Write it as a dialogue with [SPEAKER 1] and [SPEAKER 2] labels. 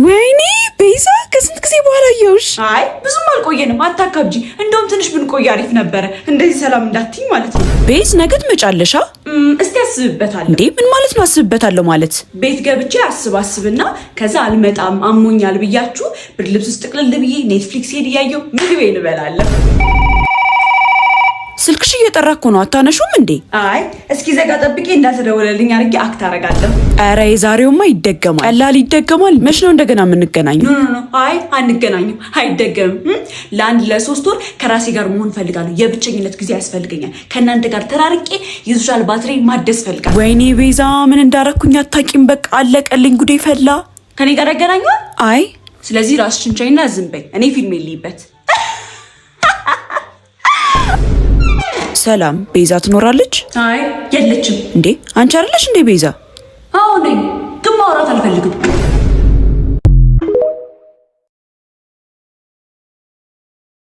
[SPEAKER 1] ወይኔ ቤዛ ከስንት ጊዜ በኋላ አየሁሽ።
[SPEAKER 2] አይ ብዙም አልቆየንም አታካብጂ። እንደውም ትንሽ ብንቆይ አሪፍ ነበረ። እንደዚህ ሰላም እንዳትይ ማለት ነው።
[SPEAKER 1] ቤዝ ነገ ትመጫለሽ?
[SPEAKER 2] እስቲ አስብበታለሁ።
[SPEAKER 1] እንዴ ምን ማለት ነው አስብበታለሁ ማለት?
[SPEAKER 2] ቤት ገብቼ አስብና ከዛ አልመጣም አሞኛል ብያችሁ ብርድ ልብስ ውስጥ ጥቅልል ብዬ ኔትፍሊክስ ሄድ እያየሁ ምግቤን እበላለሁ።
[SPEAKER 1] ስልክሽ እየጠራ እኮ ነው አታነሹም እንዴ?
[SPEAKER 2] አይ እስኪ ዘጋ ጠብቄ እንዳትደውልልኝ አድርጌ አክት አደርጋለሁ።
[SPEAKER 1] ኧረ የዛሬውማ ይደገማል። ቀላል ይደገማል። መች ነው እንደገና የምንገናኘው?
[SPEAKER 2] አይ አንገናኝም፣ አይደገምም። ለአንድ ለ3 ወር ከራሴ ጋር መሆን ፈልጋለሁ። የብቸኝነት ጊዜ ያስፈልገኛል። ከእናንተ ጋር ተራርቄ የሶሻል ባትሪ ማደስ ፈልጋለሁ።
[SPEAKER 1] ወይኔ ቤዛ ምን እንዳረኩኝ አታውቂም። በቃ አለቀልኝ፣ ጉዴ ፈላ።
[SPEAKER 2] ከኔ ጋር ያገናኛል?
[SPEAKER 1] አይ
[SPEAKER 2] ስለዚህ ራስሽን ቻይና ዝም በይ። እኔ ፊልም ልይበት።
[SPEAKER 1] ሰላም ቤዛ ትኖራለች?
[SPEAKER 2] አይ የለችም።
[SPEAKER 1] እንዴ አንቺ አይደለሽ እንዴ ቤዛ?
[SPEAKER 2] አዎ ነኝ፣ ግን ማውራት አልፈልግም።